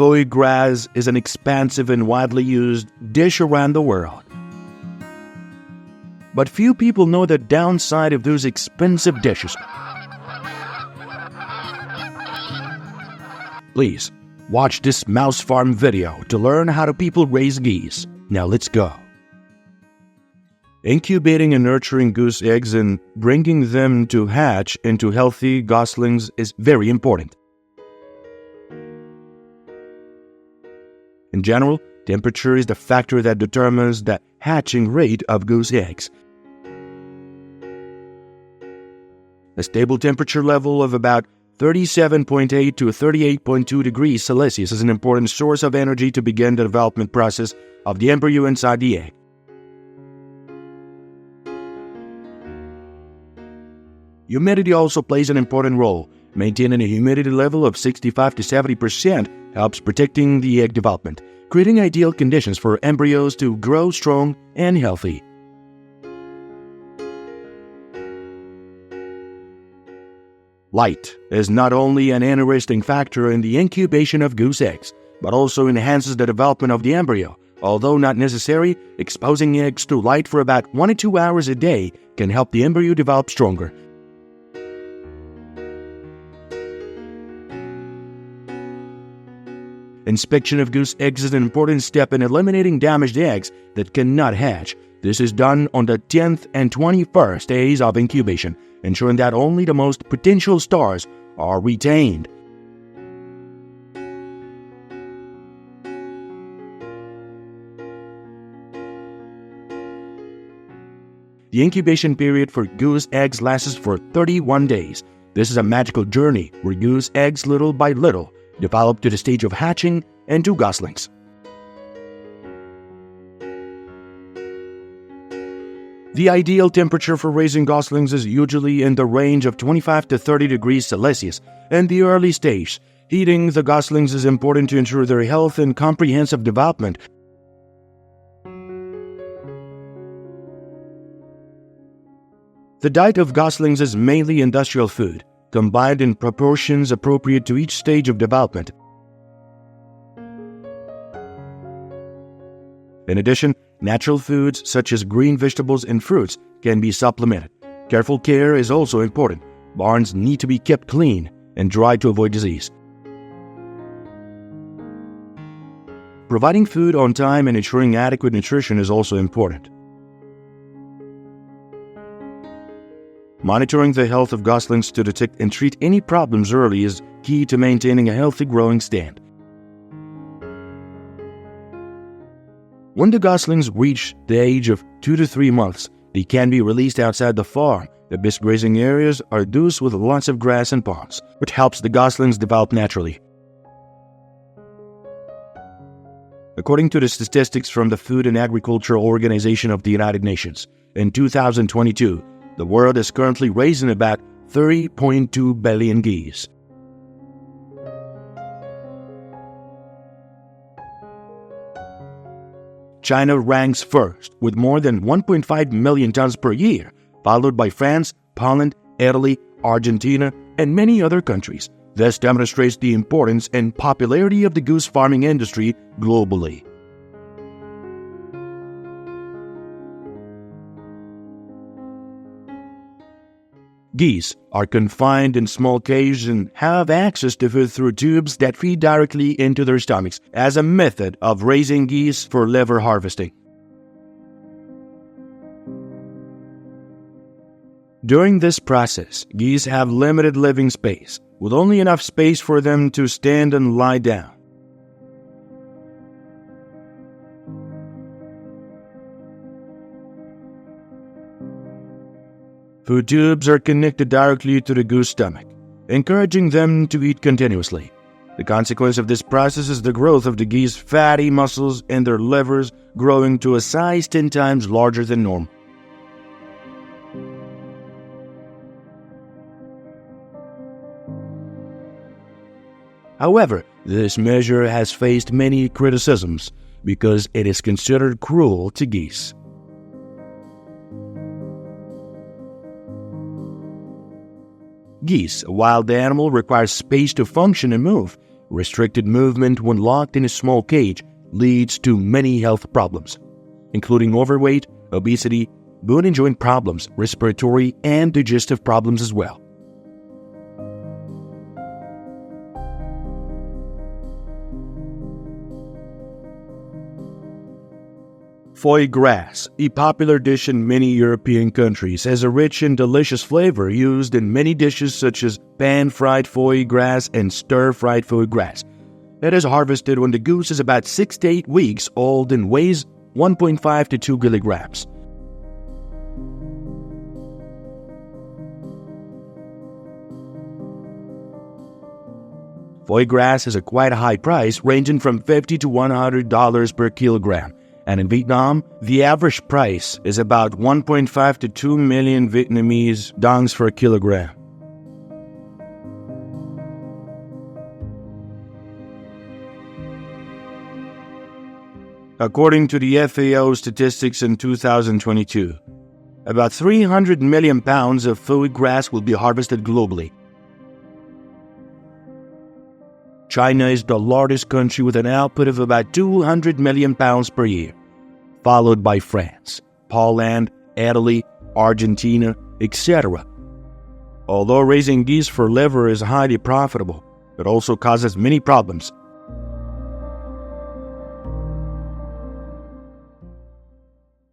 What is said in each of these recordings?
foie gras is an expansive and widely used dish around the world. But few people know the downside of those expensive dishes. Please, watch this mouse farm video to learn how do people raise geese. Now let's go. Incubating and nurturing goose eggs and bringing them to hatch into healthy goslings is very important. In general, temperature is the factor that determines the hatching rate of goose eggs. A stable temperature level of about 37.8 to 38.2 degrees Celsius is an important source of energy to begin the development process of the embryo inside the egg. Humidity also plays an important role. Maintaining a humidity level of 65 to 70% helps protecting the egg development, creating ideal conditions for embryos to grow strong and healthy. Light is not only an interesting factor in the incubation of goose eggs, but also enhances the development of the embryo. Although not necessary, exposing eggs to light for about 1 to 2 hours a day can help the embryo develop stronger. Inspection of goose eggs is an important step in eliminating damaged eggs that cannot hatch. This is done on the 10th and 21st days of incubation, ensuring that only the most potential stars are retained. The incubation period for goose eggs lasts for 31 days. This is a magical journey where goose eggs, little by little, develop to the stage of hatching into goslings. The ideal temperature for raising goslings is usually in the range of 25 to 30 degrees Celsius. In the early stage, heating the goslings is important to ensure their health and comprehensive development. The diet of goslings is mainly industrial food, combined in proportions appropriate to each stage of development. In addition, natural foods such as green vegetables and fruits can be supplemented. Careful care is also important. Barns need to be kept clean and dry to avoid disease. Providing food on time and ensuring adequate nutrition is also important. Monitoring the health of goslings to detect and treat any problems early is key to maintaining a healthy growing stand. When the goslings reach the age of 2 to 3 months, they can be released outside the farm. The best grazing areas are those with lots of grass and ponds, which helps the goslings develop naturally. According to the statistics from the Food and Agriculture Organization of the United Nations, in 2022, the world is currently raising about 30.2 billion geese. China ranks first with more than 1.5 million tons per year, followed by France, Poland, Italy, Argentina, and many other countries. This demonstrates the importance and popularity of the goose farming industry globally. Geese are confined in small cages and have access to food through tubes that feed directly into their stomachs as a method of raising geese for liver harvesting. During this process, geese have limited living space, with only enough space for them to stand and lie down. Food tubes are connected directly to the goose stomach, encouraging them to eat continuously. The consequence of this process is the growth of the geese fatty muscles and their livers growing to a size 10 times larger than normal. However, this measure has faced many criticisms because it is considered cruel to geese. Geese, a wild animal, requires space to function and move. Restricted movement when locked in a small cage leads to many health problems, including overweight, obesity, bone and joint problems, respiratory and digestive problems as well. Foie gras, a popular dish in many European countries, has a rich and delicious flavor used in many dishes such as pan-fried foie gras and stir-fried foie gras. It is harvested when the goose is about 6 to 8 weeks old and weighs 1.5 to 2 kilograms. Foie gras is a quite high price, ranging from $50 to $100 per kilogram. And in Vietnam, the average price is about 1.5 to 2 million Vietnamese dongs for a kilogram. According to the FAO statistics in 2022, about 300 million pounds of foie gras will be harvested globally. China is the largest country with an output of about 200 million pounds per year, followed by France, Poland, Italy, Argentina, etc. Although raising geese for liver is highly profitable, it also causes many problems.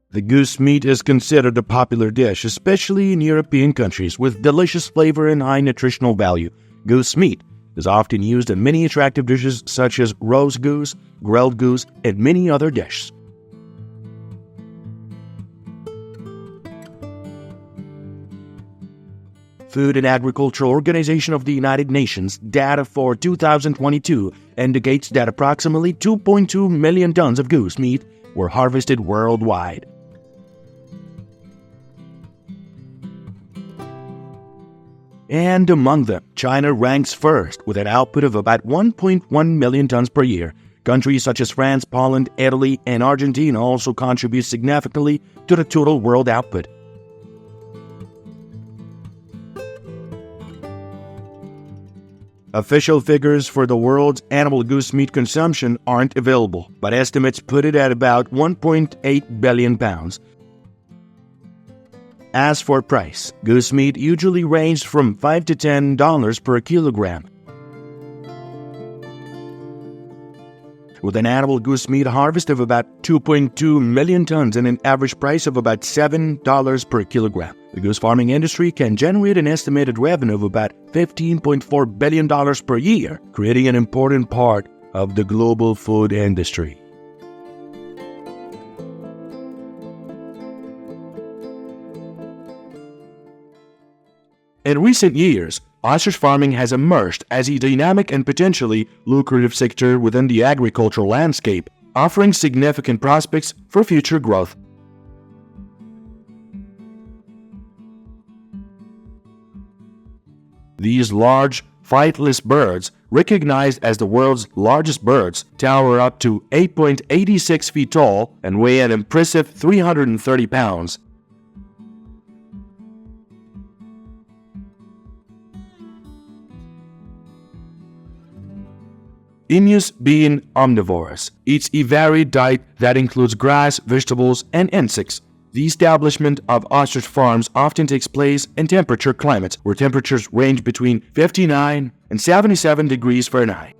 The goose meat is considered a popular dish, especially in European countries, with delicious flavor and high nutritional value. Goose meat is often used in many attractive dishes such as roast goose, grilled goose, and many other dishes. Food and Agriculture Organization of the United Nations data for 2022 indicates that approximately 2.2 million tons of goose meat were harvested worldwide. And among them, China ranks first with an output of about 1.1 million tons per year. Countries such as France, Poland, Italy, and Argentina also contribute significantly to the total world output. Official figures for the world's animal goose meat consumption aren't available, but estimates put it at about 1.8 billion pounds. As for price, goose meat usually ranged from $5 to $10 per kilogram. With an annual goose meat harvest of about 2.2 million tons and an average price of about $7 per kilogram, the goose farming industry can generate an estimated revenue of about $15.4 billion per year, creating an important part of the global food industry. In recent years, ostrich farming has emerged as a dynamic and potentially lucrative sector within the agricultural landscape, offering significant prospects for future growth. These large, flightless birds, recognized as the world's largest birds, tower up to 8.86 feet tall and weigh an impressive 330 pounds. Immerse, being omnivorous, eats a varied diet that includes grass, vegetables, and insects. The establishment of ostrich farms often takes place in temperature climates, where temperatures range between 59 and 77 degrees Fahrenheit.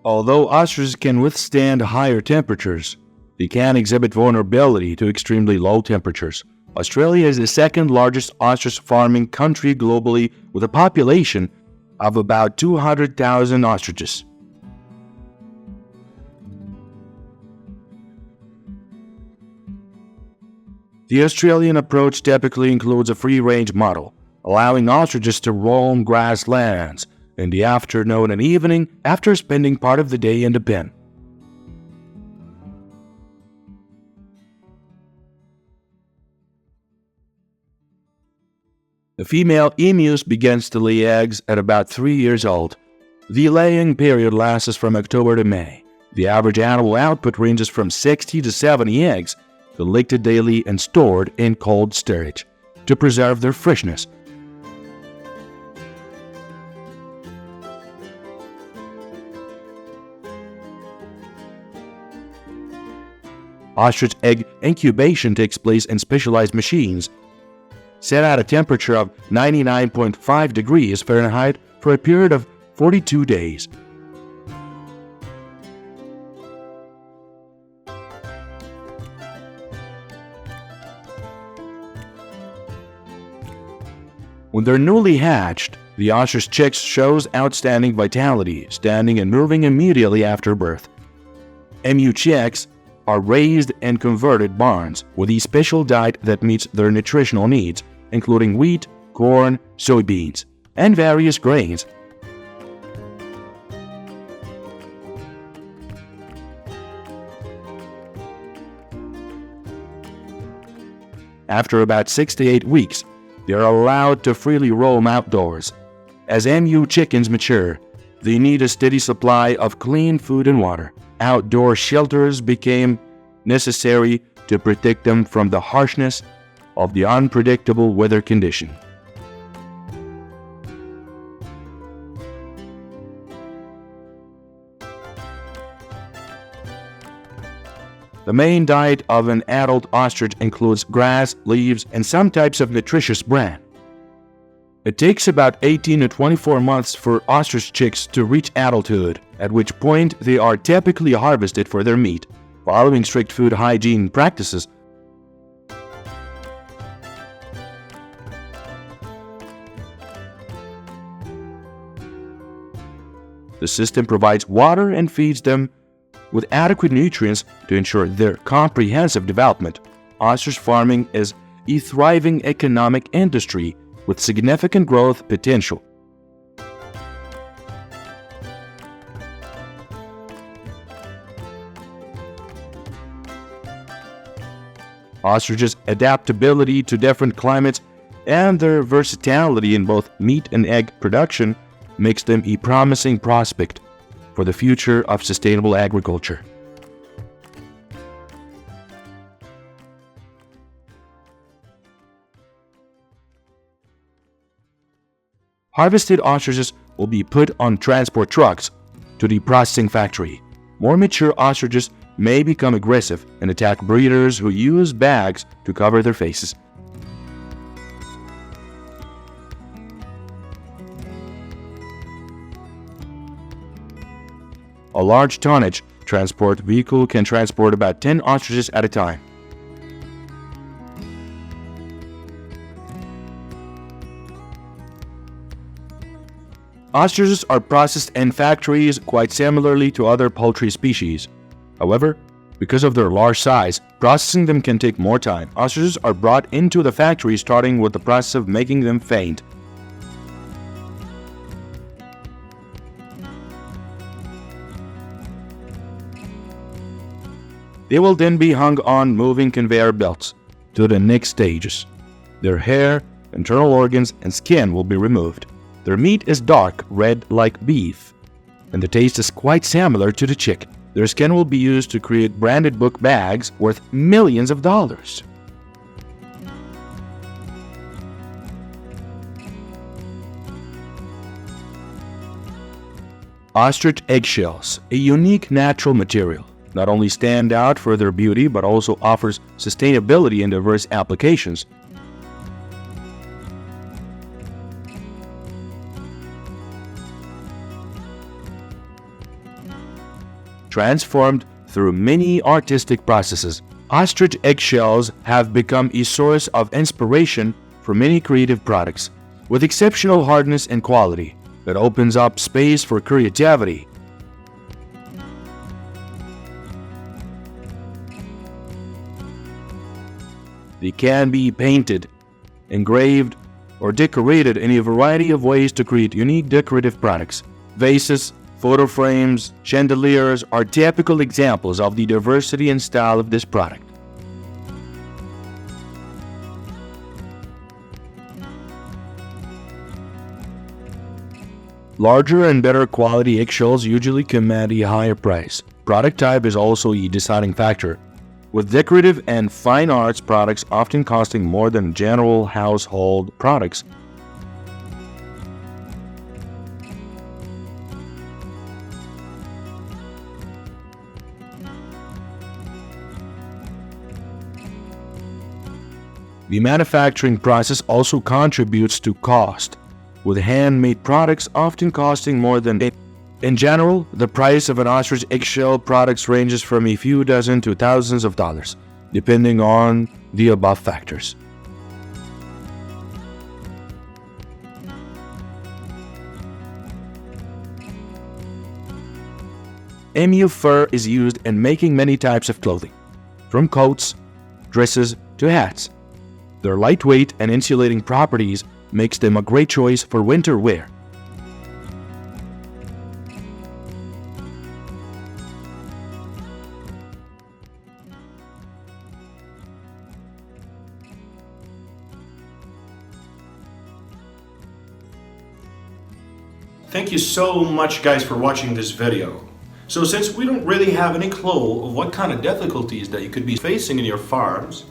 Although ostriches can withstand higher temperatures, they can exhibit vulnerability to extremely low temperatures. Australia is the second largest ostrich farming country globally, with a population of about 200,000 ostriches. The Australian approach typically includes a free-range model, allowing ostriches to roam grasslands in the afternoon and evening after spending part of the day in the pen. The female emus begins to lay eggs at about 3 years old. The laying period lasts from October to May. The average annual output ranges from 60 to 70 eggs. collected daily and stored in cold storage to preserve their freshness. Ostrich egg incubation takes place in specialized machines, set at a temperature of 99.5 degrees Fahrenheit for a period of 42 days. When they're newly hatched, the ostrich chicks shows outstanding vitality, standing and moving immediately after birth. MU chicks are raised in converted barns with a special diet that meets their nutritional needs, including wheat, corn, soybeans, and various grains. After about 6 to 8 weeks, they are allowed to freely roam outdoors. As MU chickens mature, they need a steady supply of clean food and water. Outdoor shelters became necessary to protect them from the harshness of the unpredictable weather condition. The main diet of an adult ostrich includes grass, leaves, and some types of nutritious bran. It takes about 18 to 24 months for ostrich chicks to reach adulthood, at which point they are typically harvested for their meat, following strict food hygiene practices. The system provides water and feeds them with adequate nutrients to ensure their comprehensive development. Ostrich farming is a thriving economic industry with significant growth potential. Ostriches' adaptability to different climates and their versatility in both meat and egg production makes them a promising prospect for the future of sustainable agriculture. Harvested ostriches will be put on transport trucks to the processing factory. More mature ostriches may become aggressive and attack breeders who use bags to cover their faces. A large tonnage transport vehicle can transport about 10 ostriches at a time. Ostriches are processed in factories quite similarly to other poultry species. However, because of their large size, processing them can take more time. Ostriches are brought into the factory starting with the process of making them faint. They will then be hung on moving conveyor belts to the next stages. Their hair, internal organs, and skin will be removed. Their meat is dark red like beef, and the taste is quite similar to the chicken. Their skin will be used to create branded book bags worth millions of dollars. Ostrich eggshells, a unique natural material, not only stand out for their beauty but also offers sustainability in diverse applications. Transformed through many artistic processes, ostrich eggshells have become a source of inspiration for many creative products. With exceptional hardness and quality, that opens up space for creativity. They can be painted, engraved, or decorated in a variety of ways to create unique decorative products. Vases, photo frames, chandeliers are typical examples of the diversity and style of this product. Larger and better quality eggshells usually command a higher price. Product type is also a deciding factor. with decorative and fine arts products often costing more than general household products. The manufacturing process also contributes to cost, with handmade products often costing more than it. In general, the price of an ostrich eggshell products ranges from a few dozen to thousands of dollars, depending on the above factors. Emu fur is used in making many types of clothing, from coats, dresses, to hats. Their lightweight and insulating properties makes them a great choice for winter wear. Thank you so much, guys, for watching this video. So since we don't really have any clue of what kind of difficulties that you could be facing in your farms,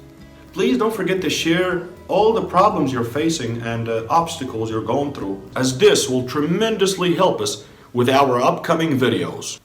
please don't forget to share all the problems you're facing and obstacles you're going through, as this will tremendously help us with our upcoming videos.